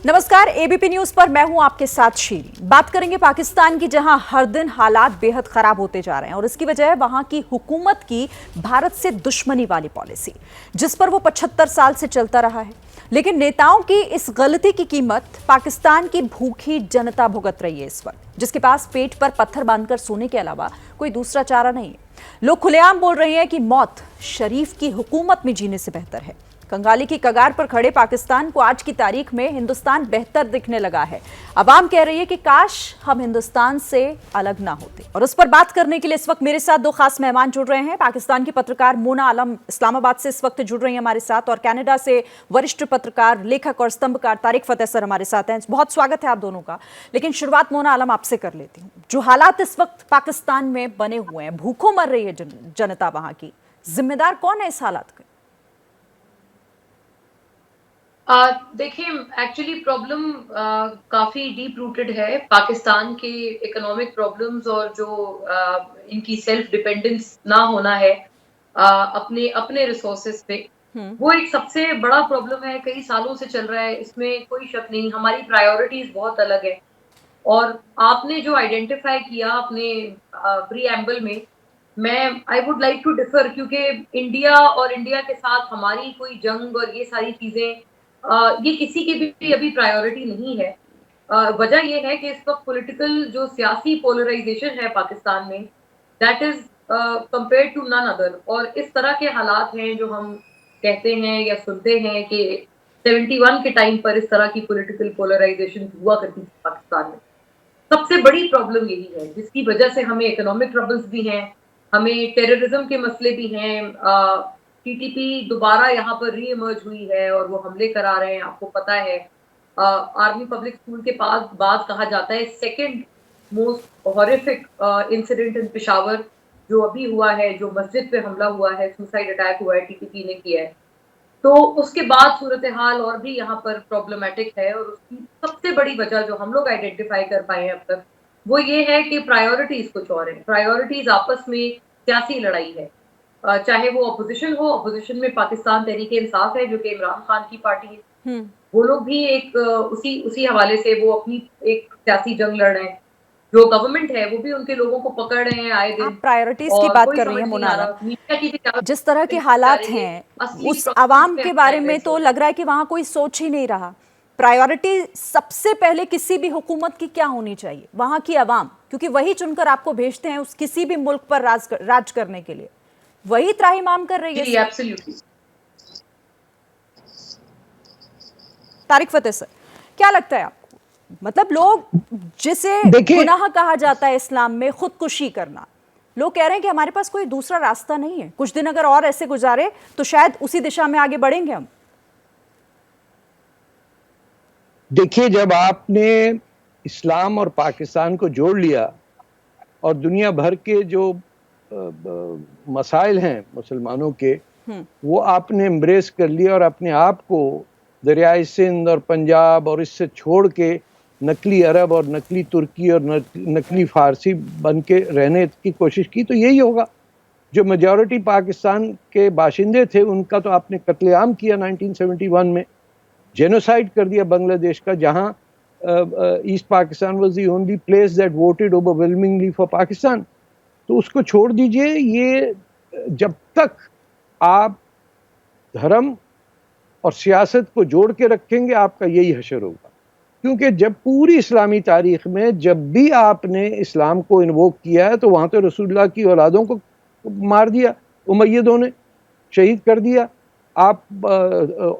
नमस्कार, ABP news पर मैं हूं आपके साथ शीरी। बात करेंगे पाकिस्तान की, जहां हर दिन हालात बेहद खराब होते जा रहे हैं और इसकी वजह है वहां की हुकूमत की भारत से दुश्मनी वाली पॉलिसी, जिस पर वो 75 साल से चलता रहा है। लेकिन नेताओं की इस गलती की कीमत पाकिस्तान की भूखी जनता भुगत रही है इस वक्त, जिसके पास पेट पर पत्थर बांधकर सोने के अलावा कोई दूसरा चारा नहीं है। लोग खुलेआम बोल रहे हैं कि मौत शरीफ की हुकूमत में जीने से बेहतर है। कंगाली की कगार पर खड़े पाकिस्तान को आज की तारीख में हिंदुस्तान बेहतर दिखने लगा है। अवाम कह रही है कि काश हम हिंदुस्तान से अलग ना होते। और उस पर बात करने के लिए इस वक्त मेरे साथ दो खास मेहमान जुड़ रहे हैं। पाकिस्तान की पत्रकार मोना आलम इस्लामाबाद से इस वक्त जुड़ रही हैं हमारे साथ, और कनाडा से वरिष्ठ पत्रकार, लेखक और स्तंभकार तारिक फतेह सर हमारे साथ हैं। बहुत स्वागत है आप दोनों का। लेकिन शुरुआत मोना आलम आपसे कर लेती हूँ। जो हालात इस वक्त पाकिस्तान में बने हुए हैं, भूखों मर रही है जनता वहां की, जिम्मेदार कौन है इस हालात के? देखिए, एक्चुअली प्रॉब्लम काफी डीप रूटेड है। पाकिस्तान के इकोनॉमिक प्रॉब्लम्स और जो इनकी सेल्फ डिपेंडेंस ना होना है अपने अपने रिसोर्सेज पे, वो एक सबसे बड़ा प्रॉब्लम है। कई सालों से चल रहा है, इसमें कोई शक नहीं। हमारी प्रायोरिटीज बहुत अलग है। और आपने जो आइडेंटिफाई किया अपने प्रीएम्बल में, मैं I would like to differ, क्योंकि इंडिया और इंडिया के साथ हमारी कोई जंग और ये सारी चीजें ये किसी की भी अभी प्रायोरिटी नहीं है। वजह ये है कि इस वक्त पॉलिटिकल जो सियासी पोलराइजेशन है पाकिस्तान में, that is compared to none other. और इस तरह के हालात हैं जो हम कहते हैं या सुनते हैं कि 71 के टाइम पर इस तरह की पॉलिटिकल पोलराइजेशन हुआ करती थी पाकिस्तान में। सबसे बड़ी प्रॉब्लम यही है, जिसकी वजह से हमें इकोनॉमिक ट्रबल्स भी हैं, हमें टेररिज्म के मसले भी हैं। टीटीपी दोबारा यहाँ पर री इमर्ज हुई है और वो हमले करा रहे हैं, आपको पता है। आर्मी पब्लिक स्कूल के पास बाद कहा जाता है second most horrific incident in Peshawar जो अभी हुआ है, जो मस्जिद पे हमला हुआ है, सुसाइड अटैक हुआ है, टीटीपी ने किया है। तो उसके बाद सूरत हाल और भी यहाँ पर प्रॉब्लमेटिक है। और उसकी सबसे बड़ी वजह जो हम लोग आइडेंटिफाई कर पाए हैं अब तक, वो ये है कि प्रायोरिटीज कुछ और है। प्रायोरिटीज आपस में सियासी लड़ाई है। चाहे वो अपोजिशन हो, अपोजिशन में पाकिस्तान तहरीक इंसाफ है जो कि इमरान खान की पार्टी है। वो लोग भी एक उसी उसी हवाले से वो अपनी एक सियासी जंग लड़ रहे हैं। जो गवर्नमेंट है वो भी उनके लोगों को पकड़ रहे हैं आए दिन। आप प्रायोरिटीज की और बात कोई कर रही समझ हैं नहीं मोना आ आलम। रहा मीडिया की भी क्या जिस तरह के जा हालात रही है, हैं, असली उस प्रॉब्लम्स आवाम पे के हमारा बारे में एड्रेस तो हो। लग रहा है कि वहां कोई सोच ही नहीं रहा। प्रायोरिटी सबसे पहले किसी भी हुकूमत की क्या होनी चाहिए? वहां की आवाम, क्योंकि वही चुनकर आपको भेजते हैं उस किसी भी मुल्क पर राज करने के लिए, वही त्राहिमाम कर रही है जी, इस वक्त। एब्सोल्युटली। तारिक फतेह सर, क्या लगता है आपको? मतलब लोग, जिसे देखिए गुनाह कहा जाता है इस्लाम में खुदकुशी करना, लोग कह रहे हैं कि हमारे पास कोई दूसरा रास्ता नहीं है। कुछ दिन अगर और ऐसे गुजारे तो शायद उसी दिशा में आगे बढ़ेंगे हम। देखिए, जब आपने इस्लाम और पाकिस्तान को जोड़ लिया और दुनिया भर के जो मसाइल हैं मुसलमानों के, वो आपने एम्ब्रेस कर लिया और अपने आप को दरियाई सिंध और पंजाब और इससे छोड़ के नकली अरब और नकली तुर्की और नकली फारसी बन के रहने की कोशिश की, तो यही होगा। जो मेजॉरिटी पाकिस्तान के बाशिंदे थे उनका तो आपने कत्लेआम किया 1971 में, जेनोसाइड कर दिया बांग्लादेश का, जहां east Pakistan was the only place that voted overwhelmingly for Pakistan. तो उसको छोड़ दीजिए। ये जब तक आप धर्म और सियासत को जोड़ के रखेंगे, आपका यही हशर होगा। क्योंकि जब पूरी इस्लामी तारीख में जब भी आपने इस्लाम को इन्वोक किया है, तो वहां तो रसूलुल्लाह की औलादों को मार दिया, उमय्यदों ने शहीद कर दिया। आप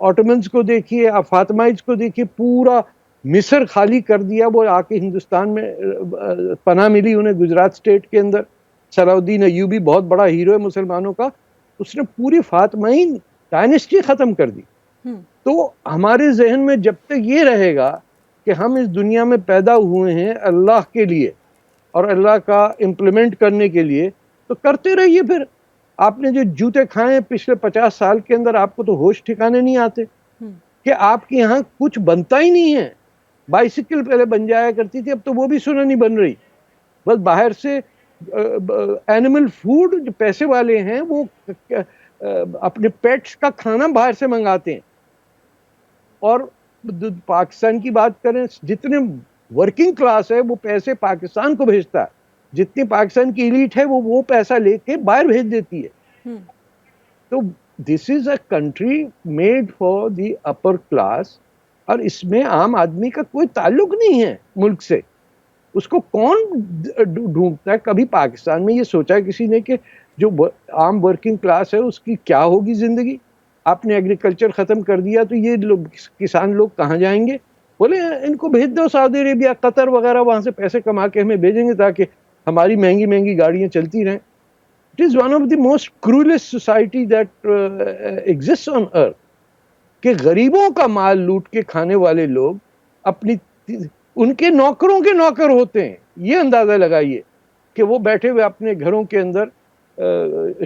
ऑटोमन्स को देखिए, आप फातिमाइड्स को देखिए, पूरा मिस्र खाली कर दिया। वो आके हिंदुस्तान में पनाह मिली उन्हें गुजरात स्टेट के अंदर। सलाउद्दीन अय्यूबी बहुत बड़ा हीरो है मुसलमानों का, उसने पूरी फातिमाई डायनेस्टी खत्म कर दी। तो हमारे जहन में जब तक ये रहेगा कि हम इस दुनिया में पैदा हुए हैं अल्लाह के लिए और अल्लाह का इम्प्लीमेंट करने के लिए, तो करते रहिए। फिर आपने जो जूते खाए पिछले 50 साल के अंदर, आपको तो होश ठिकाने नहीं आते कि आपके यहाँ कुछ बनता ही नहीं है। बाइसिकल पहले बन जाया करती थी, अब तो वो भी सुना नहीं बन रही। बस बाहर से एनिमल फूड, जो पैसे वाले हैं वो अपने पेट्स का खाना बाहर से मंगाते हैं। और पाकिस्तान की बात करें, जितने वर्किंग क्लास है वो पैसे पाकिस्तान को भेजता है, जितनी पाकिस्तान की एलीट है वो पैसा लेके बाहर भेज देती है। तो this is a country made for the upper class, और इसमें आम आदमी का कोई ताल्लुक नहीं है मुल्क से। उसको कौन ढूंढता है? कभी पाकिस्तान में ये सोचा है किसी ने कि जो आम वर्किंग क्लास है उसकी क्या होगी जिंदगी? आपने एग्रीकल्चर खत्म कर दिया तो ये लोग, किसान लोग कहाँ जाएंगे? बोले इनको भेज दो सऊदी अरेबिया, कतर वगैरह, वहां से पैसे कमा के हमें भेजेंगे ताकि हमारी महंगी महंगी गाड़ियां चलती रहें। It is one of the most cruellest society that exist on earth, कि गरीबों का माल लूट के खाने वाले लोग अपनी, उनके नौकरों के नौकर होते हैं। ये अंदाजा लगाइए कि वो बैठे हुए अपने घरों के अंदर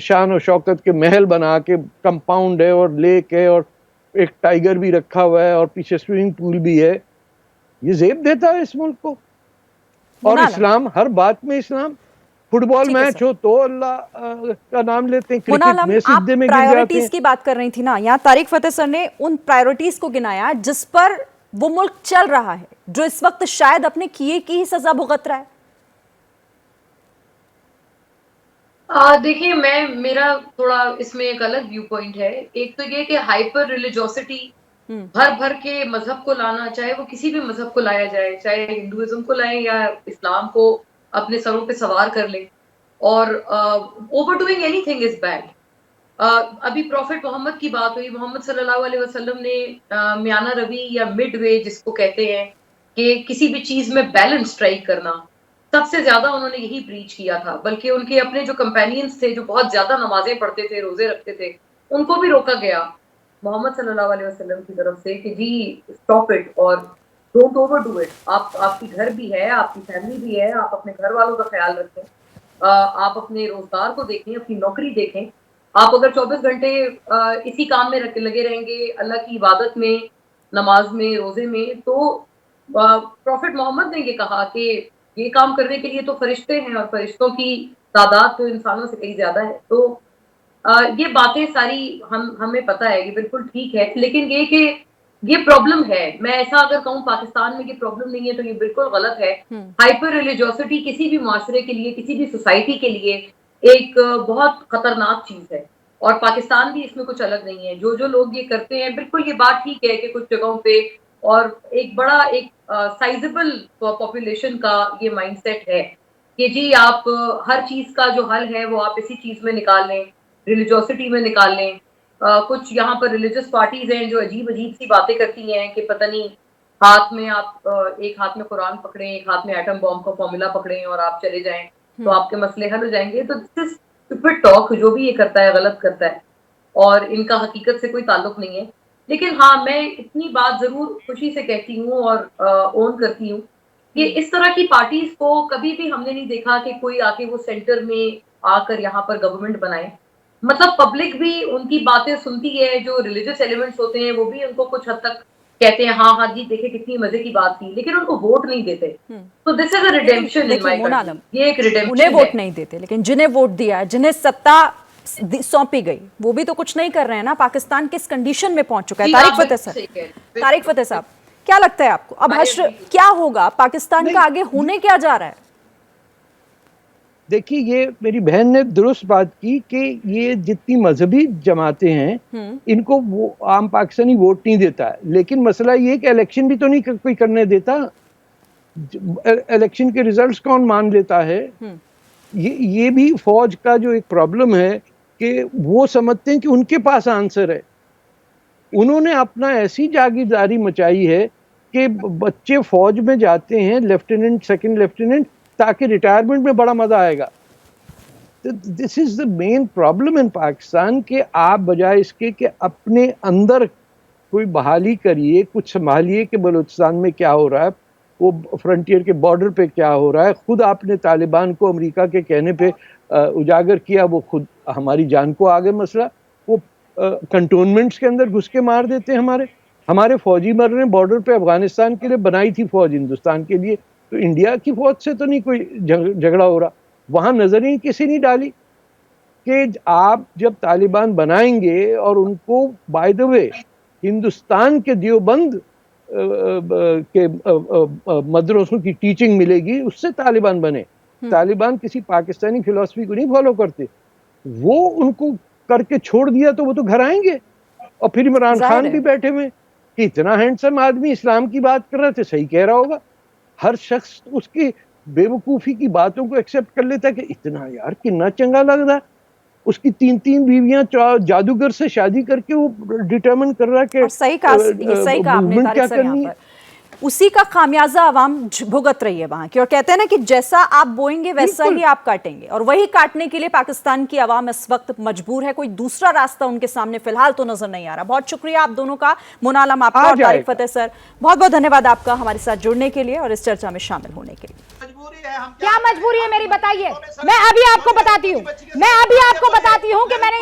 शान और शौकत के महल बना के, कंपाउंड है और लेक है और एक टाइगर भी रखा हुआ है और पीछे स्विमिंग पूल भी है। ये जेब देता है इस मुल्क को। और मुनाला, इस्लाम, हर बात में इस्लाम। फुटबॉल ठीक है मैच सर। हो तो अल्लाह का नाम लेते हैं, क्रिकेट मुनालम, में आप सिद्धे में गिर जाते प्रायोरिटीज हैं। की बात कर रही थी ना, यहाँ तारिक फतेह सर ने उन प्रायोरिटीज को गिनाया जिस पर वो मुल्क चल रहा है, जो इस वक्त शायद अपने किए की ही सजा भुगत रहा है। देखिए, मेरा थोड़ा इसमें एक अलग व्यू पॉइंट है। एक तो ये कि हाइपर रिलीजियोसिटी, भर भर के मजहब को लाना, चाहे वो किसी भी मजहब को लाया जाए, चाहे हिंदुइज्म को लाएं या इस्लाम को अपने सरों पे सवार कर लें, और over doing anything is bad. अभी प्रॉफिट मोहम्मद की बात हुई। मोहम्मद सल्लल्लाहु अलैहि वसल्लम ने म्याना रवि या मिड वे जिसको कहते हैं, कि किसी भी चीज में बैलेंस स्ट्राइक करना, सबसे ज्यादा उन्होंने यही प्रीच किया था। बल्कि उनके अपने जो कंपेनियंस थे, जो बहुत ज्यादा नमाजें पढ़ते थे, रोजे रखते थे, उनको भी रोका गया मोहम्मद सल्लल्लाहु अलैहि वसल्लम की तरफ से कि जी स्टॉप इट और डोंट ओवर डू इट। आपकी घर भी है, आपकी फैमिली भी है, आप अपने घर वालों का ख्याल रखें, आप अपने रोजगार को देखें, अपनी नौकरी देखें। आप अगर 24 घंटे इसी काम में लगे रहेंगे, अल्लाह की इबादत में, नमाज में, रोजे में, तो प्रॉफिट मोहम्मद ने ये कहा कि ये काम करने के लिए तो फरिश्ते हैं, और फरिश्तों की तादाद तो इंसानों से कहीं ज्यादा है। तो ये बातें सारी हमें पता है, ये बिल्कुल ठीक है। लेकिन ये कि ये प्रॉब्लम है, मैं ऐसा अगर कहूँ पाकिस्तान में ये प्रॉब्लम नहीं है तो ये बिल्कुल गलत है। हाइपर रिलीजियोसिटी किसी भी माशरे के लिए, किसी भी सोसाइटी के लिए एक बहुत खतरनाक चीज है, और पाकिस्तान भी इसमें कुछ अलग नहीं है। जो जो लोग ये करते हैं, बिल्कुल ये बात ठीक है कि कुछ जगहों पे, और एक बड़ा एक साइजेबल पॉपुलेशन का ये माइंडसेट है कि जी आप हर चीज का जो हल है वो आप इसी चीज में निकाल लें, रिलीजियोसिटी में निकाल लें। कुछ यहाँ पर रिलीजियस पार्टीज हैं जो अजीब अजीब सी बातें करती हैं कि पता नहीं, हाथ में आप एक हाथ में कुरान पकड़ें, एक हाथ में एटम बॉम्ब का फॉर्मूला पकड़ें और आप चले जाएं तो आपके मसले हल हो जाएंगे। तो दिस इज स्टूपिड टॉक। जो भी ये करता है गलत करता है, और इनका हकीकत से कोई ताल्लुक नहीं है। लेकिन हाँ, मैं इतनी बात जरूर खुशी से कहती हूँ और ओन करती हूँ कि इस तरह की पार्टीज को कभी भी हमने नहीं देखा कि कोई आके वो सेंटर में आकर यहाँ पर गवर्नमेंट बनाए। मतलब पब्लिक भी उनकी बातें सुनती है, जो रिलीजियस एलिमेंट्स होते हैं वो भी उनको कुछ हद तक कहते हैं हाँ हाँ जी देखिए कितनी मजे की बात थी, लेकिन उनको वोट नहीं देते। तो this is a redemption in my country. ये एक रिडेम्पशन उन्हें है। वोट नहीं देते, लेकिन जिन्हें वोट दिया है, जिन्हें सत्ता सौंपी गई, वो भी तो कुछ नहीं कर रहे हैं ना। पाकिस्तान किस कंडीशन में पहुंच चुका है। जी, तारिक आप फतेह बिल्कुल सर, सही कह रहे हैं। तारिक फतेह साहब, क्या लगता है आपको अब हश्र क्या होगा? पाकिस्तान का आगे होने क्या जा रहा है? देखिए, ये मेरी बहन ने दुरुस्त बात की कि ये जितनी मजहबी जमातें हैं, इनको वो आम पाकिस्तानी वोट नहीं देता है। लेकिन मसला ये कि इलेक्शन भी तो नहीं कोई करने देता। इलेक्शन के रिजल्ट्स कौन मान लेता है? ये भी फौज का जो एक प्रॉब्लम है कि वो समझते हैं कि उनके पास आंसर है। उन्होंने अपना ऐसी जागीरदारी मचाई है कि बच्चे फौज में जाते हैं, लेफ्टिनेंट, सेकंड लेफ्टिनेंट, ताकि रिटायरमेंट में बड़ा मजा आएगा। This is the main problem in Pakistan, कि आप बजाय इसके कि अपने अंदर कोई बहाली करिए, कुछ संभालिए कि बलूचिस्तान में क्या हो रहा है, वो फ्रंटियर के बॉर्डर पे क्या हो रहा है। खुद आपने तालिबान को अमेरिका के कहने पे उजागर किया, वो खुद हमारी जान को आगे मसला। वो कंटोनमेंट्स के अंदर घुस के मार देते हैं। हमारे फौजी मर रहे हैं बॉर्डर पे। अफगानिस्तान के लिए बनाई थी फौज हिंदुस्तान के लिए, तो इंडिया की फौज से तो नहीं कोई झगड़ा हो रहा। वहां नजर ही किसी नहीं डाली कि आप जब तालिबान बनाएंगे और उनको बाय द वे हिंदुस्तान के देवबंद मदरसों की टीचिंग मिलेगी, उससे तालिबान बने। तालिबान किसी पाकिस्तानी फिलॉसफी को नहीं फॉलो करते। वो उनको करके छोड़ दिया तो वो तो घर आएंगे। और फिर इमरान खान भी बैठे हुए कि इतना हैंडसम आदमी इस्लाम की बात कर रहा था, सही कह रहा होगा। हर शख्स उसकी बेवकूफ़ी की बातों को एक्सेप्ट कर लेता है कि इतना यार कितना चंगा लग रहा है। उसकी 3-3 बीवियां जादूगर से शादी करके वो डिटरमिन कर रहा है कि सही कहा आपने तारिक सर यहाँ पर। उसी का खामियाजा आवाम भुगत रही है वहां की, और कहते हैं ना कि जैसा आप बोएंगे वैसा ही आप काटेंगे, और वही काटने के लिए पाकिस्तान की आवाम इस वक्त मजबूर है। कोई दूसरा रास्ता उनके सामने फिलहाल तो नजर नहीं आ रहा। बहुत शुक्रिया आप दोनों का, मुना आलम आपका और तारिक फतेह सर, बहुत बहुत धन्यवाद आपका हमारे साथ जुड़ने के लिए और इस चर्चा में शामिल होने के लिए। क्या मजबूरी है मेरी, बताइए। मैं अभी आपको बताती हूँ कि मैंने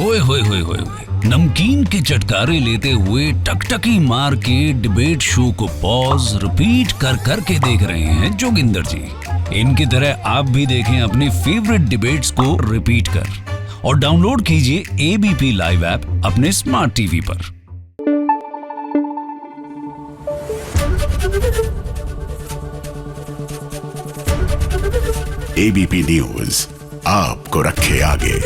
ओए होए होए होए नमकीन के चटकारे लेते हुए टकटकी मार के डिबेट शो को पॉज रिपीट कर करके देख रहे हैं जोगिंदर जी। इनकी तरह आप भी देखें अपने फेवरेट डिबेट्स को रिपीट कर और डाउनलोड कीजिए एबीपी लाइव ऐप अपने स्मार्ट टीवी पर। एबीपी न्यूज आपको रखे आगे।